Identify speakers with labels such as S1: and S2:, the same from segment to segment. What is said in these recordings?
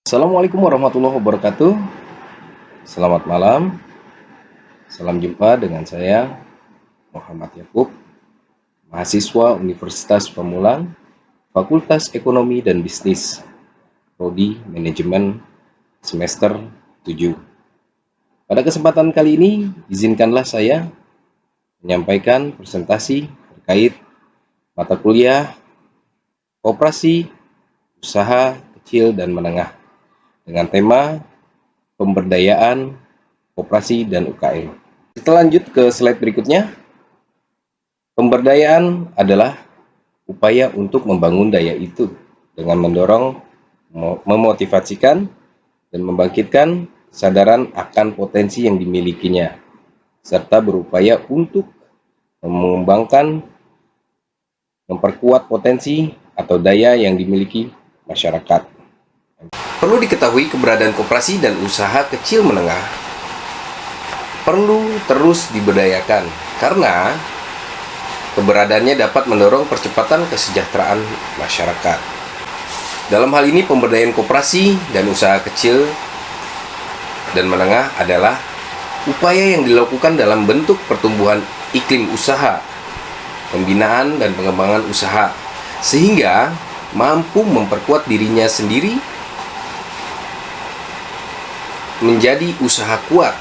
S1: Assalamualaikum warahmatullahi wabarakatuh. Selamat malam. Salam jumpa dengan saya Muhammad Yakub, mahasiswa Universitas Pamulang, Fakultas Ekonomi dan Bisnis, Prodi Manajemen semester 7. Pada kesempatan kali ini, izinkanlah saya menyampaikan presentasi terkait mata kuliah Koperasi Usaha Kecil dan Menengah dengan tema pemberdayaan koperasi dan UKM. Kita lanjut ke slide berikutnya. Pemberdayaan adalah upaya untuk membangun daya itu dengan mendorong, memotivasikan, dan membangkitkan kesadaran akan potensi yang dimilikinya, serta berupaya untuk mengembangkan, memperkuat potensi atau daya yang dimiliki masyarakat. Perlu diketahui keberadaan koperasi dan usaha kecil menengah perlu terus diberdayakan karena keberadaannya dapat mendorong percepatan kesejahteraan masyarakat. Dalam hal ini pemberdayaan koperasi dan usaha kecil dan menengah adalah upaya yang dilakukan dalam bentuk pertumbuhan iklim usaha, pembinaan dan pengembangan usaha sehingga mampu memperkuat dirinya sendiri menjadi usaha kuat,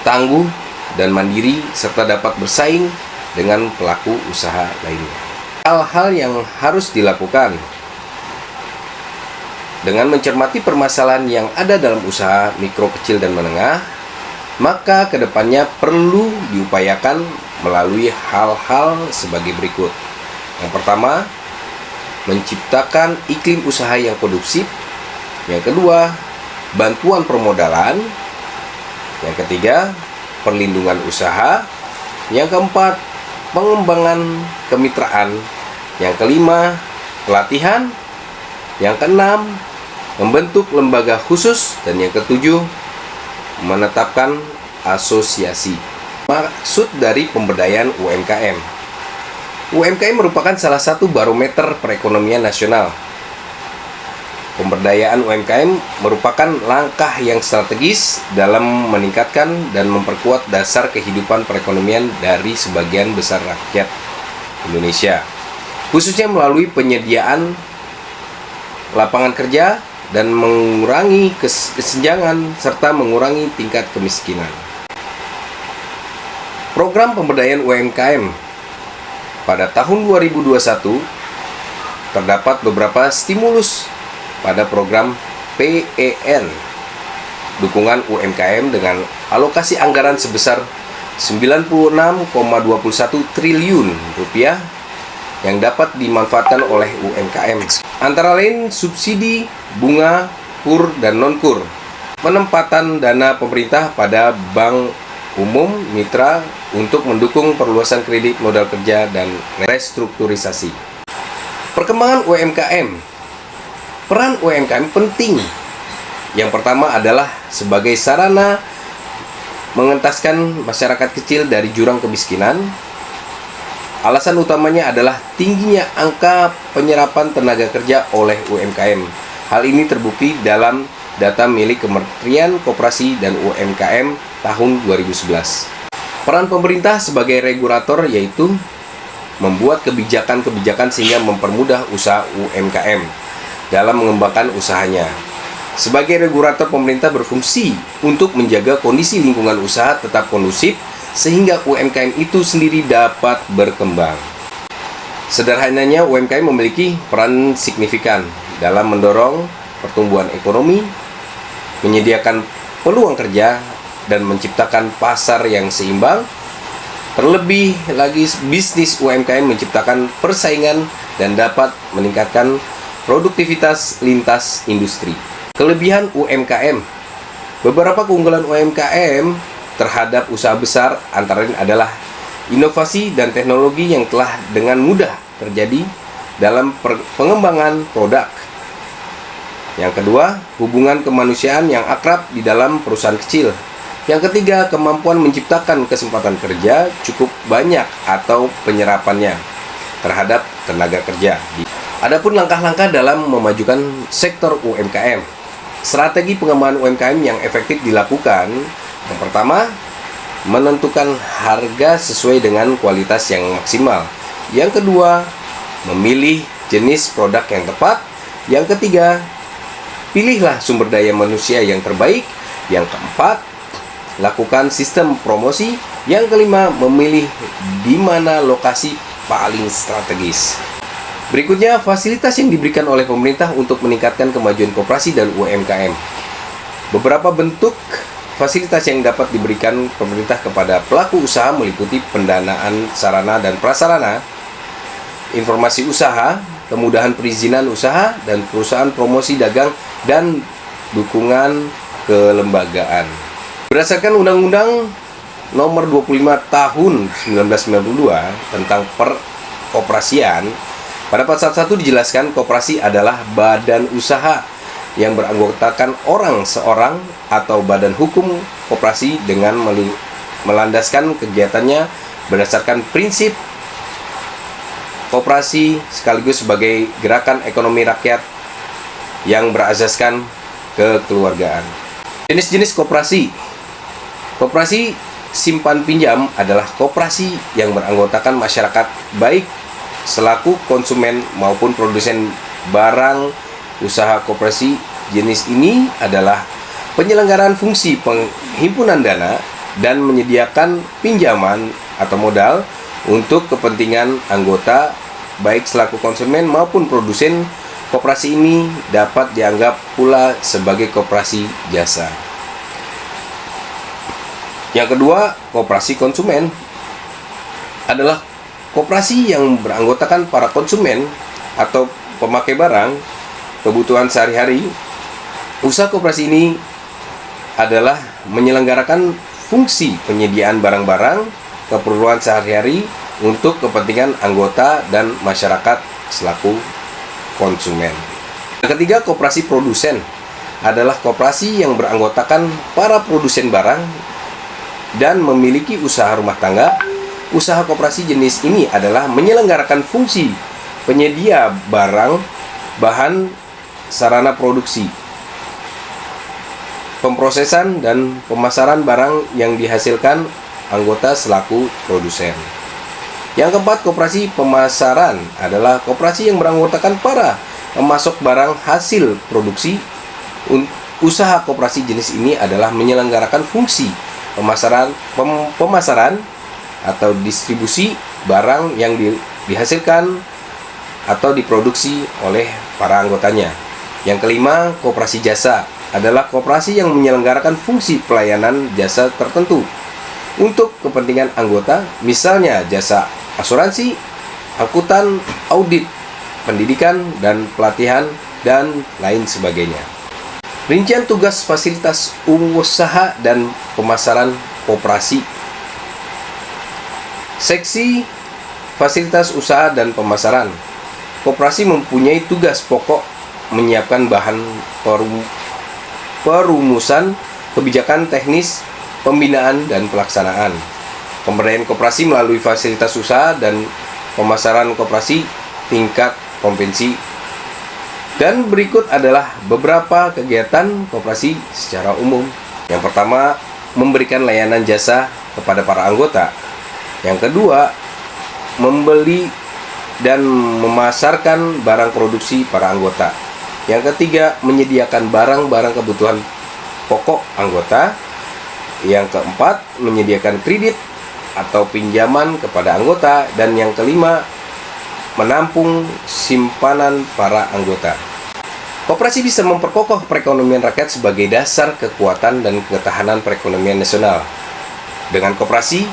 S1: tangguh, dan mandiri, serta dapat bersaing dengan pelaku usaha lainnya. Hal-hal yang harus dilakukan dengan mencermati permasalahan yang ada dalam usaha mikro, kecil, dan menengah, maka kedepannya perlu diupayakan melalui hal-hal sebagai berikut. Yang pertama, menciptakan iklim usaha yang kondusif. Yang kedua, bantuan permodalan. Yang ketiga, perlindungan usaha. Yang keempat, pengembangan kemitraan. Yang kelima, pelatihan. Yang keenam, membentuk lembaga khusus. Dan yang ketujuh, menetapkan asosiasi. Maksud dari pemberdayaan UMKM. UMKM merupakan salah satu barometer perekonomian nasional. Pemberdayaan UMKM merupakan langkah yang strategis dalam meningkatkan dan memperkuat dasar kehidupan perekonomian dari sebagian besar rakyat Indonesia, khususnya melalui penyediaan lapangan kerja dan mengurangi kesenjangan serta mengurangi tingkat kemiskinan. Program pemberdayaan UMKM pada tahun 2021 terdapat beberapa stimulus pada program PEN dukungan UMKM dengan alokasi anggaran sebesar 96,21 triliun rupiah yang dapat dimanfaatkan oleh UMKM. Antara lain subsidi bunga, kur, dan non-kur, penempatan dana pemerintah pada bank umum mitra untuk mendukung perluasan kredit modal kerja dan restrukturisasi. Perkembangan UMKM. Peran UMKM penting. Yang pertama adalah sebagai sarana mengentaskan masyarakat kecil dari jurang kemiskinan. Alasan utamanya adalah tingginya angka penyerapan tenaga kerja oleh UMKM. Hal ini terbukti dalam data milik Kementerian Koperasi dan UMKM tahun 2011. Peran pemerintah sebagai regulator yaitu membuat kebijakan-kebijakan sehingga mempermudah usaha UMKM dalam mengembangkan usahanya. Sebagai regulator, pemerintah berfungsi untuk menjaga kondisi lingkungan usaha tetap kondusif sehingga UMKM itu sendiri dapat berkembang. Sederhananya, UMKM memiliki peran signifikan dalam mendorong pertumbuhan ekonomi, menyediakan peluang kerja, dan menciptakan pasar yang seimbang. Terlebih lagi, bisnis UMKM menciptakan persaingan dan dapat meningkatkan produktivitas lintas industri. Kelebihan UMKM. Beberapa keunggulan UMKM terhadap usaha besar antara lain adalah inovasi dan teknologi yang telah dengan mudah terjadi dalam pengembangan produk. Yang kedua, hubungan kemanusiaan yang akrab di dalam perusahaan kecil. Yang ketiga, kemampuan menciptakan kesempatan kerja cukup banyak atau penyerapannya terhadap tenaga kerja. Adapun langkah-langkah dalam memajukan sektor UMKM. Strategi pengembangan UMKM yang efektif dilakukan. Yang pertama, menentukan harga sesuai dengan kualitas yang maksimal. Yang kedua, memilih jenis produk yang tepat. Yang ketiga, pilihlah sumber daya manusia yang terbaik. Yang keempat, lakukan sistem promosi. Yang kelima, memilih di mana lokasi paling strategis. Berikutnya, fasilitas yang diberikan oleh pemerintah untuk meningkatkan kemajuan koperasi dan UMKM. Beberapa bentuk fasilitas yang dapat diberikan pemerintah kepada pelaku usaha meliputi pendanaan sarana dan prasarana, informasi usaha, kemudahan perizinan usaha, dan perusahaan promosi dagang dan dukungan kelembagaan. Berdasarkan Undang-Undang Nomor 25 Tahun 1992 tentang Perkoperasian, pada pasal 1 dijelaskan koperasi adalah badan usaha yang beranggotakan orang seorang atau badan hukum koperasi dengan melandaskan kegiatannya berdasarkan prinsip koperasi sekaligus sebagai gerakan ekonomi rakyat yang berasaskan kekeluargaan. Jenis-jenis koperasi. Koperasi simpan pinjam adalah koperasi yang beranggotakan masyarakat baik selaku konsumen maupun produsen barang. Usaha koperasi jenis ini adalah penyelenggaraan fungsi penghimpunan dana dan menyediakan pinjaman atau modal untuk kepentingan anggota baik selaku konsumen maupun produsen. Koperasi ini dapat dianggap pula sebagai koperasi jasa. Yang kedua, koperasi konsumen adalah koperasi yang beranggotakan para konsumen atau pemakai barang kebutuhan sehari-hari. Usaha koperasi ini adalah menyelenggarakan fungsi penyediaan barang-barang keperluan sehari-hari untuk kepentingan anggota dan masyarakat selaku konsumen. Yang ketiga, koperasi produsen adalah koperasi yang beranggotakan para produsen barang dan memiliki usaha rumah tangga. Usaha koperasi jenis ini adalah menyelenggarakan fungsi penyedia barang, bahan, sarana produksi, pemrosesan dan pemasaran barang yang dihasilkan anggota selaku produsen. Yang keempat, koperasi pemasaran adalah koperasi yang beranggotakan para pemasok barang hasil produksi. Usaha koperasi jenis ini adalah menyelenggarakan fungsi pemasaran atau distribusi barang yang dihasilkan atau diproduksi oleh para anggotanya. Yang kelima, koperasi jasa adalah koperasi yang menyelenggarakan fungsi pelayanan jasa tertentu untuk kepentingan anggota, misalnya jasa asuransi, angkutan, audit, pendidikan, dan pelatihan, dan lain sebagainya. Rincian tugas fasilitas usaha dan pemasaran koperasi. Seksi fasilitas usaha dan pemasaran. Koperasi mempunyai tugas pokok menyiapkan bahan perumusan kebijakan teknis, pembinaan, dan pelaksanaan. Pemberdayaan koperasi melalui fasilitas usaha dan pemasaran koperasi tingkat provinsi. Dan berikut adalah beberapa kegiatan koperasi secara umum. Yang pertama, memberikan layanan jasa kepada para anggota. Yang kedua, membeli dan memasarkan barang produksi para anggota. Yang ketiga, menyediakan barang-barang kebutuhan pokok anggota. Yang keempat, menyediakan kredit atau pinjaman kepada anggota. Dan yang kelima, menampung simpanan para anggota. Koperasi bisa memperkokoh perekonomian rakyat sebagai dasar kekuatan dan ketahanan perekonomian nasional. Dengan koperasi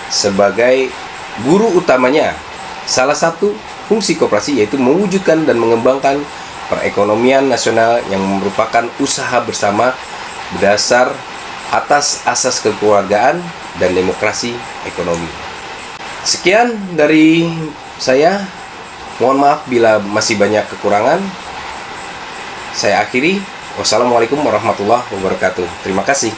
S1: sebagai guru utamanya, salah satu fungsi koperasi yaitu mewujudkan dan mengembangkan perekonomian nasional yang merupakan usaha bersama berdasar atas asas kekeluargaan dan demokrasi ekonomi. Sekian dari saya. Mohon maaf bila masih banyak kekurangan. Saya akhiri. Wassalamualaikum warahmatullahi wabarakatuh. Terima kasih.